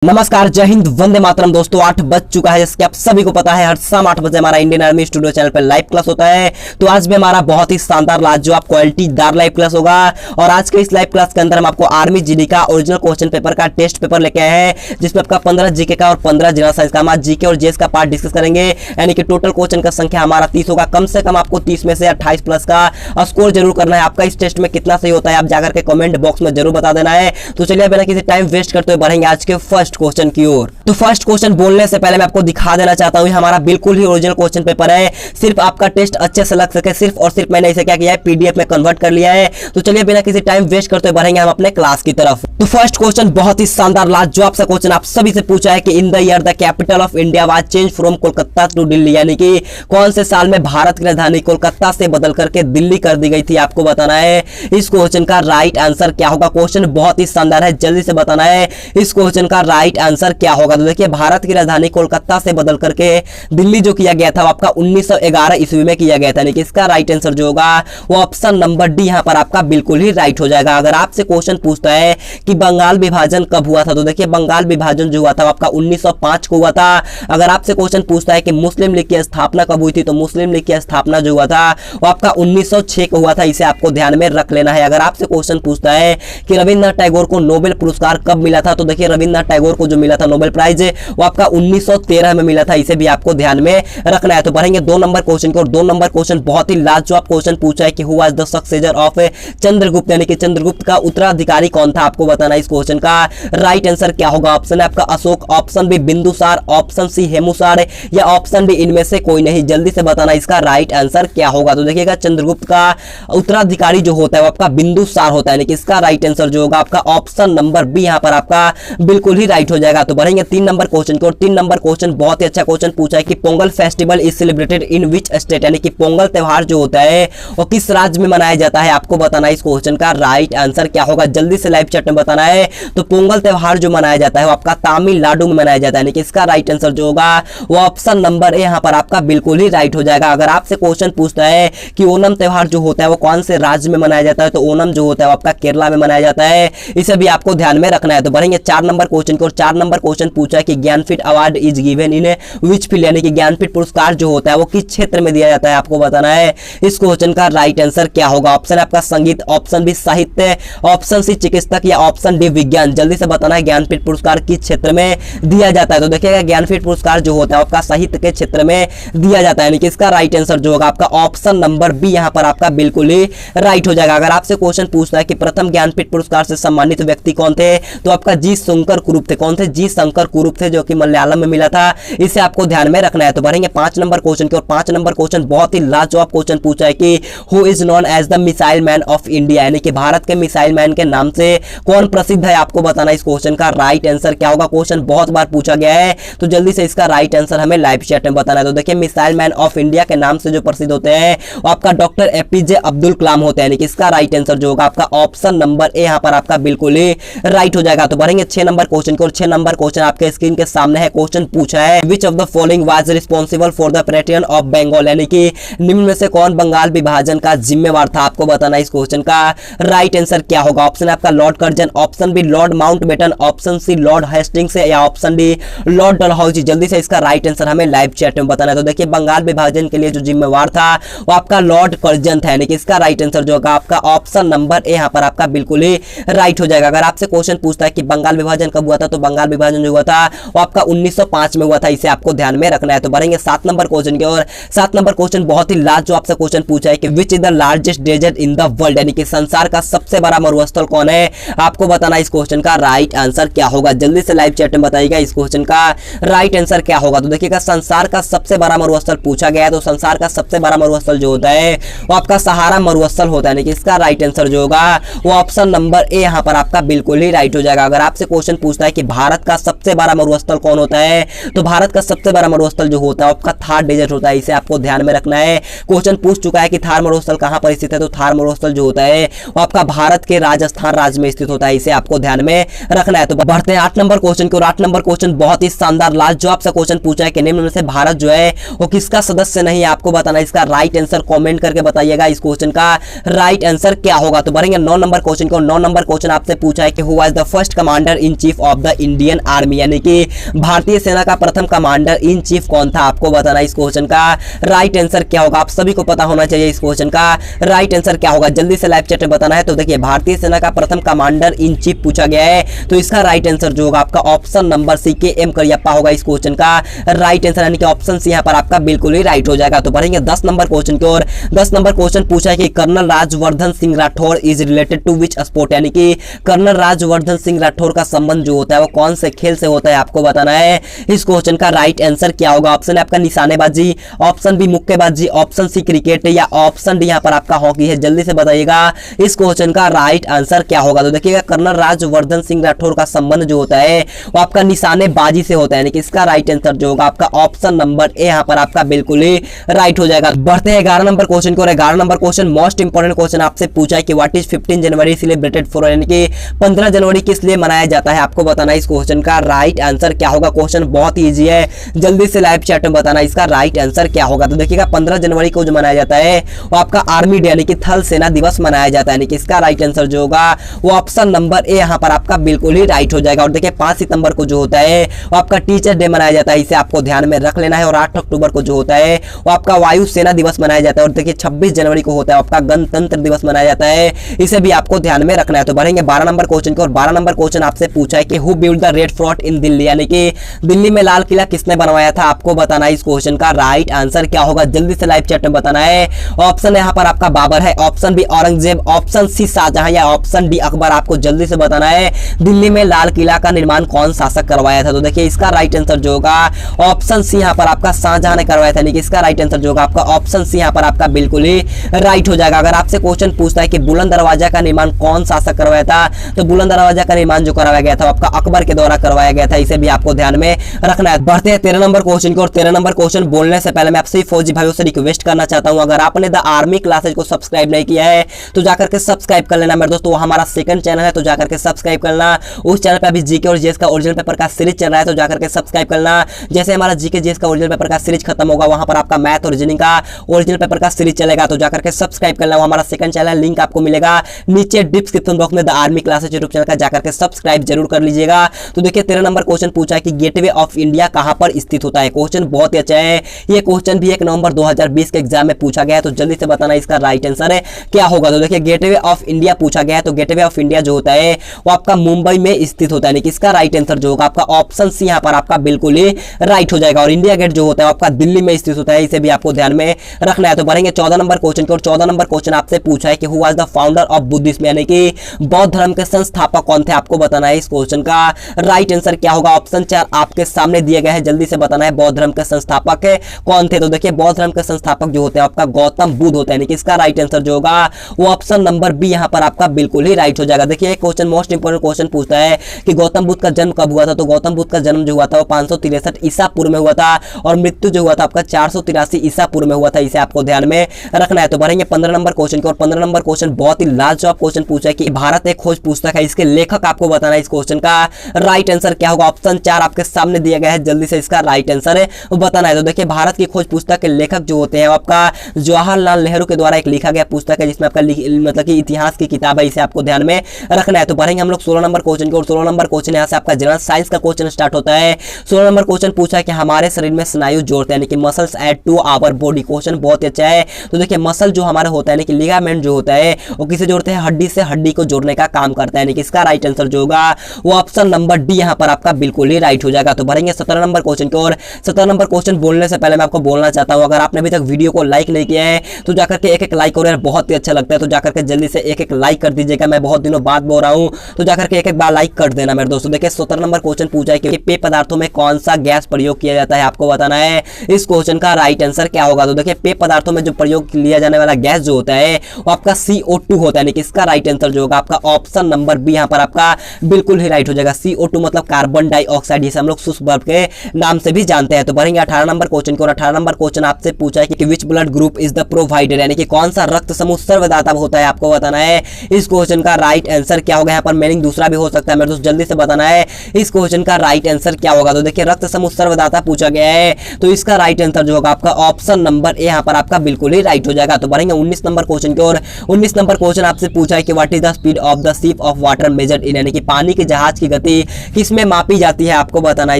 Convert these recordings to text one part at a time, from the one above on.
नमस्कार, जय हिंद, वंदे मातरम। दोस्तों 8 बज चुका है, जैसे कि आप सभी को पता है हर शाम 8 बजे हमारा इंडियन आर्मी स्टूडियो चैनल पर लाइव क्लास होता है। तो आज भी हमारा बहुत ही शानदार, लाजवाब, क्वालिटीदार लाइव क्लास होगा। और आज के इस लाइव क्लास के अंदर हम आपको आर्मी जीडी का ओरिजिनल क्वेश्चन पेपर का टेस्ट पेपर लेके आए हैं, जिसमें आपका 15 जीके का और 15 जनरल साइंस का, हम आज जीके और जीएस का पार्ट डिस्कस करेंगे। यानी कि टोटल क्वेश्चन का संख्या हमारा 30 होगा। कम से कम आपको 30 में से 28 प्लस का स्कोर जरूर करना है। आपका इस टेस्ट में कितना सही होता है आप जाकर के कमेंट बॉक्स में जरूर बता देना है। तो चलिए बिना किसी टाइम वेस्ट करते हुए बढ़ेंगे आज के फर्स्ट क्वेश्चन की ओर। तो फर्स्ट क्वेश्चन बोलने से पहले मैं आपको दिखा देना चाहता हूं, हमारा बिल्कुल ही ओरिजिनल क्वेश्चन पेपर है। सिर्फ आपका टेस्ट अच्छे से लग सके, सिर्फ और सिर्फ मैंने इसे क्या किया है, पीडीएफ में कन्वर्ट कर लिया है। तो चलिए बिना किसी टाइम वेस्ट करते हुए बढ़ेंगे हम अपने क्लास की तरफ। तो फर्स्ट क्वेश्चन बहुत ही शानदार, लाजवाब सा क्वेश्चन आप सभी से पूछा है कि in the year the capital of India was change from Kolkata to Delhi, यानी कि कौन से साल में भारत की राजधानी कोलकाता से बदल करके दिल्ली कर दी गई थी, आपको बताना है। इस क्वेश्चन का राइट आंसर क्या होगा। क्वेश्चन बहुत ही शानदार है, जल्दी से बताना है इस क्वेश्चन का राइट आंसर क्या होगा। तो देखिए, भारत की राजधानी कोलकाता से बदल करके दिल्ली जो किया गया था वो आपका 1911 ईस्वी में किया गया था। यानी कि इसका राइट आंसर जो होगा वो ऑप्शन नंबर डी यहां पर आपका बिल्कुल ही राइट हो जाएगा। अगर आपसे क्वेश्चन पूछता है कि बंगाल विभाजन कब हुआ था, तो देखिए बंगाल विभाजन जो हुआ था वो आपका 1905 को हुआ था। अगर आपसे क्वेश्चन पूछता है कि मुस्लिम लीग की स्थापना कब हुई थी, तो मुस्लिम लीग की स्थापना जो हुआ था वो आपका 1906 को हुआ था। इसे आपको ध्यान में रख लेना है। अगर आपसे क्वेश्चन पूछता है कि रविंद्रनाथ टैगोर को नोबेल पुरस्कार कब मिला था, तो देखिए रविंद्रनाथ टैगोर को जो मिला था नोबेल प्राइज वो आपका 1913 में मिला था। इसे भी आपको ध्यान में रखना है। तो बढ़ेंगे 2 नंबर क्वेश्चन को। और 2 नंबर क्वेश्चन बहुत ही लाजवाब क्वेश्चन पूछा है कि who was the successor of Chandragupta, यानी कि चंद्रगुप्त का उत्तराधिकारी कौन था, आपको बताना है। इस क्वेश्चन का राइट आंसर क्या होगा। ऑप्शन है आपका Ashok, option B Bindusara, option C Hemusara या ऑप्शन डी इनमें से कोई नहीं। जल्दी से बताना इसका राइट आंसर क्या होगा। तो देखिएगा, चंद्रगुप्त का उत्तराधिकारी जो होता है वो आपका बिंदुसार होता है। यानी कि इसका राइट आंसर जो होगा आपका ऑप्शन नंबर बी यहां पर आपका बिल्कुल ही राइट हो जाएगा। तो बढ़ेंगे 3 नंबर क्वेश्चन को। 3 नंबर क्वेश्चन बहुत ही अच्छा क्वेश्चन पूछा है कि Pongal festival is celebrated in which state, यानी कि पोंगल त्यौहार जो होता है वो किस राज्य में मनाया जाता है, आपको बताना है। इस क्वेश्चन का राइट आंसर क्या होगा, जल्दी से लाइव चैट में बताना है। तो पोंगल त्यौहार जो मनाया जाता है वो आपका तमिलनाडु में मनाया जाता है। यानी कि इसका राइट आंसर जो होगा वो ऑप्शन नंबर ए यहां पर आपका बिल्कुल ही राइट हो जाएगा। अगर आपसे क्वेश्चन पूछता है कि ओणम त्यौहार जो होता है वो कौन से राज्य में मनाया जाता है, तो ओणम जो होता है वो आपका केरला में मनाया जाता है। इसे भी आपको ध्यान में रखना है। तो बढ़ेंगे 4 नंबर क्वेश्चन को। 4 नंबर क्वेश्चन पूछा है कि Jnanpith award is given in which field, यानी कि ज्ञानपीठ पुरस्कार जो होता है वो किस क्षेत्र में दिया जाता है, आपको बताना है। इस क्वेश्चन का राइट आंसर क्या होगा। ऑप्शन है आपका संगीत, ऑप्शन बी साहित्य, ऑप्शन सी चिकित्सक या ऑप्शन डी विज्ञान। जल्दी से बताना है ज्ञानपीठ पुरस्कार किस क्षेत्र में दिया जाता है। तो देखिएगा, ज्ञानपीठ पुरस्कार जो होता है आपका साहित्य के क्षेत्र में दिया जाता है। यानी कि इसका राइट आंसर जो होगा आपका ऑप्शन नंबर बी यहां पर आपका बिल्कुल ही राइट हो जाएगा। अगर आपसे क्वेश्चन पूछता है कि प्रथम ज्ञानपीठ पुरस्कार से सम्मानित व्यक्ति कौन थे, तो आपका जी शंकर कुरूप थे। कौन थे? जी शंकर कुरूप थे, जो कि मलयालम में मिला था। इसे आपको ध्यान में रखना है। तो बढ़ेंगे 5 नंबर क्वेश्चन की। और 5 नंबर क्वेश्चन बहुत ही लाजवाब क्वेश्चन पूछा है कि who is known as the missile man of India, यानी कि भारत के मिसाइल मैन के नाम से कौन प्रसिद्ध है, आपको बताना है। इस क्वेश्चन का राइट आंसर क्या होगा। क्वेश्चन बहुत बार पूछा गया है, तो जल्दी से इसका राइट आंसर हमें लाइव चैट में बताना है। तो देखिए, मिसाइल मैन ऑफ इंडिया के नाम से जो प्रसिद्ध होते हैं वो आपका डॉक्टर एपीजे अब्दुल कलाम होते हैं। यानी कि इसका राइट आंसर जो होगा आपका ऑप्शन नंबर ए यहां पर आपका बिल्कुल ही राइट हो जाएगा। तो बढ़ेंगे 6 नंबर क्वेश्चन को। और 6 नंबर क्वेश्चन आपके स्क्रीन के सामने है। क्वेश्चन पूछा है which of the following was responsible for the partition of Bengal, यानी कि निम्न में से कौन बंगाल विभाजन का जिम्मेवार था, आपको बताना है। इस क्वेश्चन का राइट आंसर क्या होगा। ऑप्शन है आपका Lord Curzon, option B Lord Mountbatten, option C Lord Hastings या ऑप्शन डी लॉर्ड डलहौजी। जल्दी से इसका राइट आंसर हमें लाइव चैट में बताना है। तो देखिए, बंगाल विभाजन के लिए जो जिम्मेवार था वो आपका लॉर्ड कर्जन था। यानी कि इसका राइट आंसर जो होगा आपका ऑप्शन नंबर ए यहां पर आपका बिल्कुल ही राइट हो जाएगा। अगर आपसे क्वेश्चन पूछता है कि बंगाल विभाजन कब हुआ था, तो बंगाल विभाजन जो हुआ था वो आपका 1905 में हुआ था। इसे आपको ध्यान में रखना है। तो बढ़ेंगे 7 नंबर क्वेश्चन की। और 7 नंबर क्वेश्चन बहुत ही लाजवाब सा क्वेश्चन पूछा है कि which is the largest desert in the world, यानी कि संसार का सबसे बड़ा मरुस्थल कौन है, आपको बताना है। इस क्वेश्चन का राइट आंसर क्या होगा। जल्दी से लाइव चैट में बताइएगा इस क्वेश्चन का राइट आंसर क्या होगा। तो देखिएगा, संसार का सबसे बड़ा मरुस्थल पूछा गया है। तो संसार का सबसे बड़ा मरुस्थल जो होता है वो आपका सहारा मरुस्थल होता है। यानी कि इसका राइट आंसर जो होगा वो ऑप्शन नंबर ए यहां पर आपका बिल्कुल ही राइट हो जाएगा। अगर आपसे क्वेश्चन पूछता है कि भारत का सबसे बड़ा मरुस्थल कौन होता है, तो भारत का सबसे बड़ा मरुस्थल जो होता है आपका थार डेजर्ट होता है। इसे आपको ध्यान में रखना है। क्वेश्चन पूछ चुका है कि थार मरुस्थल कहां पर स्थित है, तो थार मरुस्थल जो होता है वो आपका भारत के राजस्थान राज्य में स्थित होता है। इसे आपको ध्यान में रखना है। तो बढ़ते हैं 8 नंबर क्वेश्चन की। और 8 नंबर क्वेश्चन बहुत ही शानदार, लाजवाब सा क्वेश्चन पूछा है कि निम्न में से भारत जो है वो किसका सदस्य नहीं है, आपको बताना है। इसका राइट आंसर कमेंट करके बताइएगा इस क्वेश्चन का राइट आंसर क्या होगा। तो बढ़ेंगे 9 नंबर क्वेश्चन को। 9 नंबर क्वेश्चन आपसे पूछा है कि who was the first commander in chief of the the Indian army, यानी कि भारतीय सेना का प्रथम कमांडर इन चीफ कौन था, आपको बताना है इस क्वेश्चन का राइट आंसर क्या होगा। आप सभी को पता होना चाहिए इस क्वेश्चन का राइट आंसर क्या होगा, जल्दी से लाइव चैट में बताना है। तो देखिए भारतीय सेना का प्रथम कमांडर इन चीफ पूछा गया है, तो इसका राइट आंसर जो होगा आपका ऑप्शन नंबर सी के एम करियप्पा होगा इस क्वेश्चन का राइट आंसर, यानी कि ऑप्शन सी यहाँ पर आपका बिल्कुल ही राइट हो जाएगा। तो बढ़ेंगे 10 नंबर क्वेश्चन की ओर। 10 नंबर क्वेश्चन पूछा है कि colonel Rajyavardhan Singh Rathore is related to which sport, यानी कि कर्नल राजवर्धन सिंह राठौर का संबंध जो होता है वो कौन से खेल से होता है, आपको बताना है इस क्वेश्चन का राइट आंसर क्या होगा। ऑप्शन है आपका निशानेबाजी, ऑप्शन बी मुक्केबाजी, ऑप्शन सी क्रिकेट या ऑप्शन डी यहाँ पर आपका हॉकी है। जल्दी से बताइएगा इस क्वेश्चन का राइट आंसर क्या होगा। तो देखिएगा कर्नल राजवर्धन सिंह राठौर का संबंध जो होता है वो आपका निशानेबाजी से होता है, यानी कि इसका राइट आंसर जो होगा आपका ऑप्शन नंबर ए यहाँ पर आपका बिल्कुल ही राइट हो जाएगा। बढ़ते हैं 11 नंबर क्वेश्चन को। 11 number question most important question आपसे पूछा है कि what is 15 January celebrated for, यानी कि 15 जनवरी किस लिए मनाया जाता है, आपको बताना है इस क्वेश्चन का राइट आंसर क्या होगा। क्वेश्चन बहुत ही इजी है, जल्दी से लाइव चैट में बताना इसका राइट आंसर क्या होगा। तो देखिएगा 15 जनवरी को जो मनाया जाता है वो आपका आर्मी डे यानी कि थल सेना दिवस मनाया जाता है, यानी कि इसका राइट आंसर जो होगा वो ऑप्शन नंबर ए यहाँ पर आपका बिल्कुल ही राइट हो जाएगा। और देखिए 5 सितंबर को जो होता है वो आपका टीचर डे मनाया जाता है, इसे आपको ध्यान में रख लेना है। और 8 अक्टूबर को जो होता है वो आपका वायु सेना दिवस मनाया जाता है। और देखिए 26 जनवरी को होता है आपका गणतंत्र दिवस मनाया जाता है, इसे भी आपको ध्यान में रखना है। तो बढ़ेंगे 12 नंबर क्वेश्चन को। और 12 नंबर क्वेश्चन आपसे पूछा है कि who build the Red Fort in Delhi, यानी कि दिल्ली में लाल किला किसने बनवाया था, आपको बताना है इस क्वेश्चन का राइट आंसर क्या होगा। जल्दी से लाइव चैट में बताना है। ऑप्शन यहाँ पर आपका बाबर है, option B Aurangzeb, option C Shah Jahan या ऑप्शन डी अकबर। आपको जल्दी से बताना है दिल्ली में लाल किला का निर्माण कौन शासक करवाया था। तो देखिए इसका राइट आंसर जो होगा ऑप्शन सी यहाँ पर आपका शाहजहां ने करवाया था, यानी कि इसका राइट आंसर जो होगा आपका ऑप्शन सी यहाँ पर आपका बिल्कुल ही राइट हो जाएगा। अगर आपसे क्वेश्चन पूछता है कि बुलंद दरवाजा का निर्माण कौन शासक करवाया था, तो बुलंद दरवाजा का निर्माण जो करवाया गया था आपका अकबर के द्वारा करवाया गया था, इसे भी आपको ध्यान में रखना है। बढ़ते हैं 13 नंबर क्वेश्चन की ओर। 13 नंबर क्वेश्चन बोलने से पहले मैं आपसे फौजी भाइयों से रिक्वेस्ट करना चाहता हूं, अगर आपने द आर्मी क्लासेज को सब्सक्राइब नहीं किया है तो जाकर के सब्सक्राइब कर लेना मेरे दोस्तों। हमारा सेकंड चैनल है तो जाकर के सब्सक्राइब करना। उस चैनल पे अभी जीके और जीएस का ओरिजिनल पेपर का सीरीज चल रहा है, तो जाकर के सब्सक्राइब करना। जैसे हमारा जीके जीएस का ओरिजिनल पेपर का सीरीज खत्म होगा, वहां पर आपका मैथ और रीजनिंग का ओरिजिनल पेपर का सीरीज चलेगा, तो जाकर के सब्सक्राइब करना। हमारा सेकंड चैनल लिंक आपको मिलेगा नीचे डिस्क्रिप्शन बॉक्स में, the army classes YouTube channel का, जाकर के सब्सक्राइब जरूर कर लीजिएगा। तो देखिए 13 नंबर क्वेश्चन पूछा है कि गेटवे ऑफ इंडिया कहां पर स्थित होता है। क्वेश्चन बहुत ही अच्छा है, ये क्वेश्चन भी 1 नवंबर 2020 के एग्जाम में पूछा गया है, तो जल्दी से बताना इसका राइट आंसर है क्या होगा। तो देखिए गेटवे ऑफ इंडिया पूछा गया है, तो गेटवे ऑफ इंडिया जो होता है वो आपका मुंबई में स्थित होता है, यानी कि इसका राइट आंसर जो होगा आपका ऑप्शन सी यहाँ पर आपका बिल्कुल ही राइट हो जाएगा। और इंडिया गेट जो होता है आपका दिल्ली में स्थित होता है, इसे भी आपको ध्यान में रखना है। तो बढ़ेंगे 14 नंबर क्वेश्चन की। और 14 नंबर क्वेश्चन आपसे पूछा है कि who was the founder of Buddhism, यानी कि बौद्ध धर्म के संस्थापक कौन थे, आपको बताना है इस क्वेश्चन का राइट आंसर क्या होगा। ऑप्शन 4 आपके सामने दिए गए हैं, जल्दी से बताना है बौद्ध धर्म के संस्थापक कौन थे। तो देखिए बौद्ध धर्म के संस्थापक जो होते हैं आपका गौतम बुद्ध होता है, यानी कि इसका राइट आंसर जो होगा वो ऑप्शन नंबर बी यहाँ पर आपका बिल्कुल ही राइट हो जाएगा। देखिए क्वेश्चन मोस्ट इंपोर्टेंट क्वेश्चन पूछता है कि गौतम बुद्ध का जन्म कब हुआ था। तो गौतम बुद्ध का जन्म जो हुआ था वो 563 ईसा पूर्व में हुआ था, और मृत्यु जो हुआ था आपका 483 ईसा पूर्व में हुआ था, इसे आपको ध्यान में रखना है। तो बढ़ेंगे 15 नंबर क्वेश्चन की। और 15 नंबर क्वेश्चन बहुत ही लाजवाब क्वेश्चन पूछा है कि भारत एक खोज पुस्तक है, इसके लेखक आपको बताना है इस क्वेश्चन का राइट आंसर क्या होगा। ऑप्शन 4 आपके सामने दिया गया है, जल्दी से इसका राइट आंसर है बताना है। तो देखिए भारत की खोज पुस्तक के लेखक जो होते हैं आपका जवाहरलाल नेहरू के द्वारा एक लिखा गया पुस्तक है, जिसमें आपका मतलब कि इतिहास की किताब है, इसे आपको ध्यान में रखना है। तो बढ़ेंगे हम लोग 16 नंबर क्वेश्चन की। और 16 नंबर क्वेश्चन यहाँ से आपका जनरल साइंस का क्वेश्चन स्टार्ट होता है। 16 नंबर क्वेश्चन पूछा है कि हमारे शरीर में स्नायु जोड़ते हैं, यानी कि muscles add to our body. Question बहुत अच्छा है। तो देखिए मसल जो हमारा होता है, यानी कि लिगामेंट जो होता है वो किसे जोड़ते हैं, हड्डी से हड्डी को जोड़ने का काम करता है, यानी कि इसका राइट आंसर जो होगा वो ऑप्शन नंबर डी यहाँ पर आपका बिल्कुल ही राइट हो जाएगा। तो बढ़ेंगे 17 नंबर क्वेश्चन की। और 17 नंबर क्वेश्चन बोलने से पहले मैं आपको बोलना चाहता हूँ, अगर आपने अभी तक वीडियो को लाइक नहीं किया है तो जाकर के एक लाइक करो यार, बहुत ही अच्छा लगता है। तो जाकर के जल्दी से एक लाइक कर दीजिएगा, मैं बहुत दिनों बाद बोल रहा हूँ, तो जाकर के एक बार लाइक कर देना मेरे दोस्तों। देखिए 17 नंबर क्वेश्चन पूछा है कि पेय पदार्थों में कौन सा गैस प्रयोग किया जाता है, आपको बताना है इस क्वेश्चन का राइट आंसर क्या होगा। तो देखिए पेय पदार्थों में जो प्रयोग लिया जाने वाला गैस जो होता है वो आपका CO2 होता है, यानी कि इसका राइट आंसर जो होगा आपका ऑप्शन नंबर बी यहाँ पर आपका बिल्कुल ही राइट हो जाएगा। CO2 मतलब कार्बन डाइऑक्साइड, जिसे हम लोग शुष्क बर्फ के नाम से भी जानते हैं। तो बढ़ेंगे 18 नंबर क्वेश्चन की। और 18 नंबर क्वेश्चन आपसे पूछा है कि which blood group is the provider, यानी कि कौन सा रक्त समूह सर्वदाता होता है, आपको बताना है इस क्वेश्चन का राइट आंसर क्या होगा। यहाँ पर मीनिंग दूसरा भी हो सकता है मेरे दोस्त, जल्दी से बताना है इस क्वेश्चन का राइट आंसर क्या होगा। तो देखिए रक्त समूह सर्वदाता पूछा गया है, तो इसका राइट आंसर जो होगा आपका ऑप्शन नंबर ए यहाँ पर आपका बिल्कुल ही राइट हो जाएगा। तो बढ़ेंगे 19 नंबर क्वेश्चन की। और 19 नंबर क्वेश्चन आपसे पूछा है कि what is the speed of the ship of water measured in, यानी कि पानी के जहाज की गति किसमें मापी जाती है, आपको बताना है।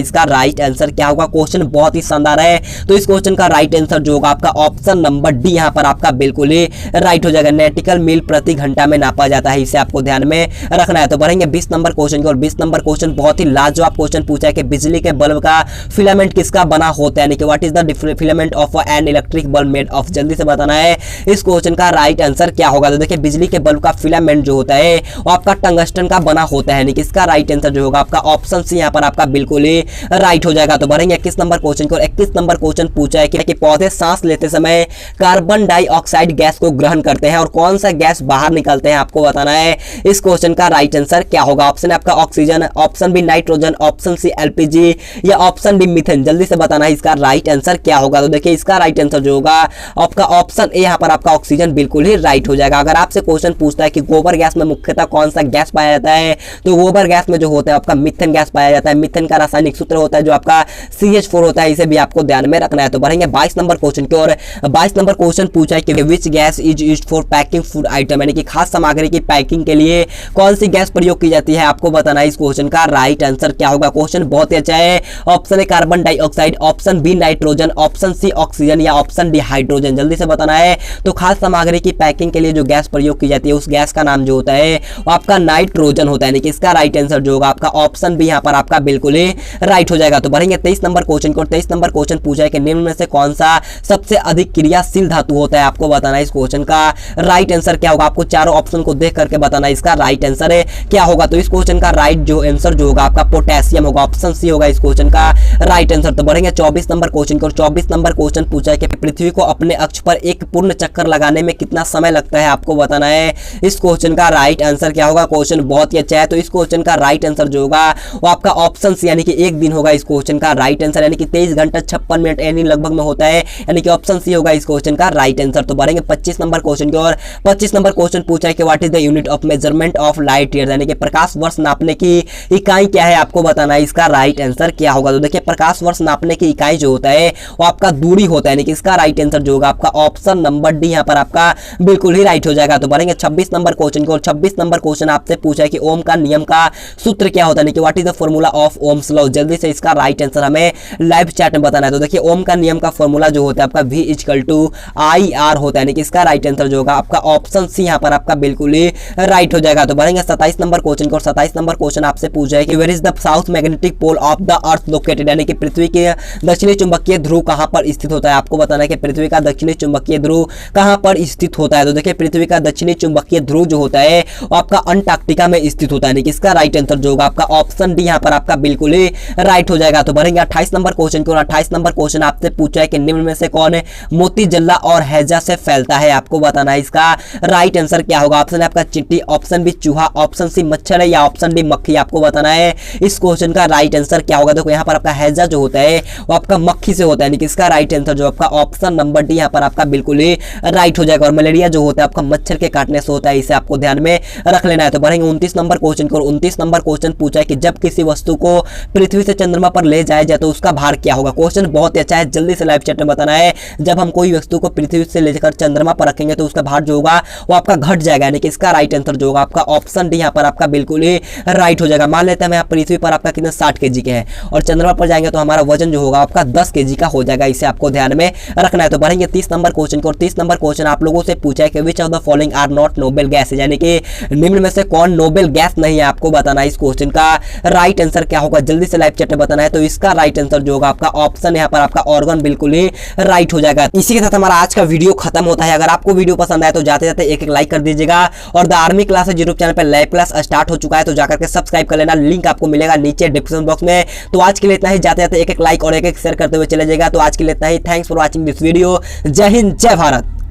इसका राइट आंसर क्या होगा। क्वेश्चन बहुत ही शानदार है, तो इस क्वेश्चन का राइट आंसर जो होगा आपका ऑप्शन नंबर डी यहाँ पर आपका बिल्कुल ही राइट हो जाएगा। नेटिकल मील प्रति घंटा में नापा जाता है, इसे आपको ध्यान में रखना है। तो बढ़ेंगे 20 नंबर क्वेश्चन की और 20 नंबर क्वेश्चन बहुत ही लाजवाब क्वेश्चन पूछा है कि बिजली के बल्ब का फिलामेंट किसका बना होता है, यानी कि what is the filament of an electric bulb made of. जल्दी से बताना है इस क्वेश्चन का राइट आंसर क्या होगा। तो देखिए बिजली के बल्ब का फिलामेंट जो होता है वो आपका टंगस्टन का बना होता है, यानी कि इसका राइट आंसर जो होगा आपका ऑप्शन सी यहाँ पर आपका बिल्कुल ही राइट हो जाएगा। तो बढ़ेंगे 21 नंबर क्वेश्चन को। 21 नंबर क्वेश्चन पूछा है कि पौधे सांस लेते समय कार्बन डाइऑक्साइड गैस को ग्रहण करते हैं और कौन सा गैस बाहर निकलते हैं, आपको बताना है। इस क्वेश्चन का राइट आंसर क्या होगा। ऑप्शन है आपका oxygen, option B nitrogen, option C LPG या ऑप्शन डी मीथेन। जल्दी से बताना है इसका राइट आंसर क्या होगा। तो देखिए इसका राइट आंसर जो होगा आपका ऑप्शन ए यहाँ पर आपका ऑक्सीजन बिल्कुल ही राइट हो जाएगा। अगर आपसे क्वेश्चन पूछता है कि गोबर गैस में मुख्यतः कौन सा गैस पाया जाता है, तो गोबर गैस में जो होता है आपका मीथेन गैस पाया जाता है। मीथेन का रासायनिक सूत्र होता है जो आपका CH4 होता है, इसे भी आपको ध्यान में रखना है। तो बढ़ेंगे 22 नंबर क्वेश्चन की और 22 नंबर क्वेश्चन पूछा है कि which gas is used for packing food item, यानी कि खास सामग्री की पैकिंग के लिए कौन सी गैस प्रयोग की जाती है, आपको बताना है। इस क्वेश्चन का राइट आंसर क्या होगा। क्वेश्चन बहुत ही अच्छा है। Option A carbon dioxide, option B nitrogen, option C oxygen या ऑप्शन डी हाइड्रोजन। जल्दी से बताना है। तो खास सामग्री की पैकिंग के लिए जो गैस प्रयोग की जाती है उस गैस का नाम जो होता है वो आपका नाइट्रोजन होता है, यानी कि इसका राइट आंसर जो होगा आपका ऑप्शन बी यहाँ पर आपका बिल्कुल ही राइट हो जाएगा। तो बढ़ेंगे 23 नंबर क्वेश्चन को। 23 नंबर क्वेश्चन पूछा है कि निम्न में से कौन सा सबसे अधिक क्रियाशील धातु होता है, आपको बताना है। इस क्वेश्चन का राइट आंसर क्या होगा। आपको चारों ऑप्शन को देख करके बताना है इसका राइट आंसर है क्या होगा। तो इस क्वेश्चन का राइट जो आंसर जो होगा आपका पोटेशियम होगा, ऑप्शन सी होगा इस क्वेश्चन का राइट आंसर। तो बढ़ेंगे 24 नंबर क्वेश्चन को। 24 नंबर क्वेश्चन पूछा है कि पृथ्वी को अपने अक्ष पर एक पूर्ण चक्कर लगाने में कितना समय लगता है, आपको बताना है। इस क्वेश्चन का राइट आंसर क्या होगा। क्वेश्चन बहुत ही अच्छा है, तो इस क्वेश्चन का राइट आंसर जो होगा वो आपका ऑप्शन सी यानी कि एक दिन होगा इस क्वेश्चन का राइट आंसर, यानी कि 23 घंटा 56 मिनट यानी लगभग में होता है, यानी कि ऑप्शन सी होगा इस क्वेश्चन का राइट आंसर। तो बढ़ेंगे 25 नंबर क्वेश्चन की और 25 नंबर क्वेश्चन पूछा है कि what is the unit of measurement of light year, यानी कि प्रकाश वर्ष नापने की इकाई क्या है, आपको बताना है। इसका राइट आंसर क्या होगा। तो देखिए प्रकाश वर्ष नापने की इकाई जो होता है वो आपका दूरी होता है, यानी कि इसका राइट आंसर जो होगा आपका ऑप्शन नंबर डी यहाँ पर आपका बिल्कुल ही राइट हो जाएगा। तो बढ़ेंगे 26 नंबर क्वेश्चन को। 26 नंबर क्वेश्चन आपसे पूछा है कि ओम का नियम का सूत्र क्या होता है, यानी कि what is the formula of Ohm's law. जल्दी से इसका राइट आंसर हमें लाइव चैट में बताना है। तो देखिए ओम का नियम का फॉर्मूला जो होता है आपका V = IR होता है, यानी कि इसका राइट आंसर जो होगा आपका ऑप्शन सी यहाँ पर आपका बिल्कुल ही राइट हो जाएगा। तो बढ़ेंगे 27 नंबर क्वेश्चन को। 27 नंबर क्वेश्चन आपसे पूछा है कि where is the south magnetic pole of the earth located, यानी कि पृथ्वी के दक्षिणी चुंबकीय ध्रुव कहां पर स्थित होता है, आपको बताना है कि पृथ्वी का दक्षिणी चुंबकीय ध्रुव कहां पर स्थित होता है। तो देखिए पृथ्वी का दक्षिणी चुंबकीय ध्रुव जो होता है वो आपका अंटार्कटिका में स्थित होता है, यानी कि इसका राइट आंसर जो होगा आपका ऑप्शन डी यहाँ पर आपका बिल्कुल ही राइट हो जाएगा। तो बढ़ेंगे 28 नंबर क्वेश्चन को। 28 नंबर क्वेश्चन आपसे पूछा है कि निम्न में से कौन है मोती जल्ला और हैजा से फैलता है, आपको बताना है। इसका राइट आंसर क्या होगा। ऑप्शन है आपका चींटी, ऑप्शन बी चूहा, ऑप्शन सी मच्छर है या ऑप्शन डी मक्खी, आपको बताना है। इस क्वेश्चन का राइट आंसर क्या होगा। देखो यहाँ पर आपका हैजा जो होता है वो आपका मक्खी से होता है, यानी कि इसका राइट आंसर जो आपका ऑप्शन नंबर डी यहाँ पर आपका बिल्कुल ही राइट हो जाएगा। और मलेरिया जो होता है आपका मच्छर के काटने से होता है, इसे आपको ध्यान में रख लेना है। तो बढ़ेंगे 29 नंबर क्वेश्चन को। 29 नंबर क्वेश्चन पूछा है कि जब किसी वस्तु को पृथ्वी से चंद्रमा पर ले जाया जाए तो उसका भार क्या होगा। क्वेश्चन बहुत ही अच्छा है, जल्दी से लाइव चैट में बताना है। जब हम कोई वस्तु को पृथ्वी से लेकर चंद्रमा पर रखेंगे तो उसका भार जो होगा वो आपका घट जाएगा, यानी कि इसका राइट आंसर जो होगा आपका ऑप्शन डी यहाँ पर आपका बिल्कुल ही राइट हो जाएगा। मान लेते हैं पृथ्वी पर आपका कितना 60 kg के हैं और चंद्रमा पर जाएंगे तो हमारा वजन जो होगा आपका 10 kg का हो जाएगा, इसे आपको ध्यान में रखना है। तो बढ़ेंगे 30 नंबर क्वेश्चन को। 30 नंबर क्वेश्चन आप लोगों से पूछा है कि which of the following are not noble gas, यानी कि निम्न में से कौन नोबेल गैस नहीं है, आपको बताना है। इस क्वेश्चन का राइट आंसर क्या होगा, जल्दी से लाइव चैट में बताना है। तो इसका राइट आंसर जो होगा आपका ऑप्शन यहाँ पर आपका ऑर्गन बिल्कुल ही राइट हो जाएगा। इसी के साथ हमारा आज का वीडियो खत्म होता है। अगर आपको वीडियो पसंद आए तो जाते जाते एक लाइक कर दीजिएगा और the army classes YouTube channel पर लाइव क्लास स्टार्ट हो चुका है, तो जाकर के सब्सक्राइब कर लेना। लिंक आपको मिलेगा नीचे डिस्क्रिप्शन बॉक्स में। तो आज के लिए इतना ही, जाते जाते एक लाइक और एक शेयर करते हुए चले जाएगा। तो आज के लिए इतना ही। Thanks for watching this video. जय हिंद, जय भारत।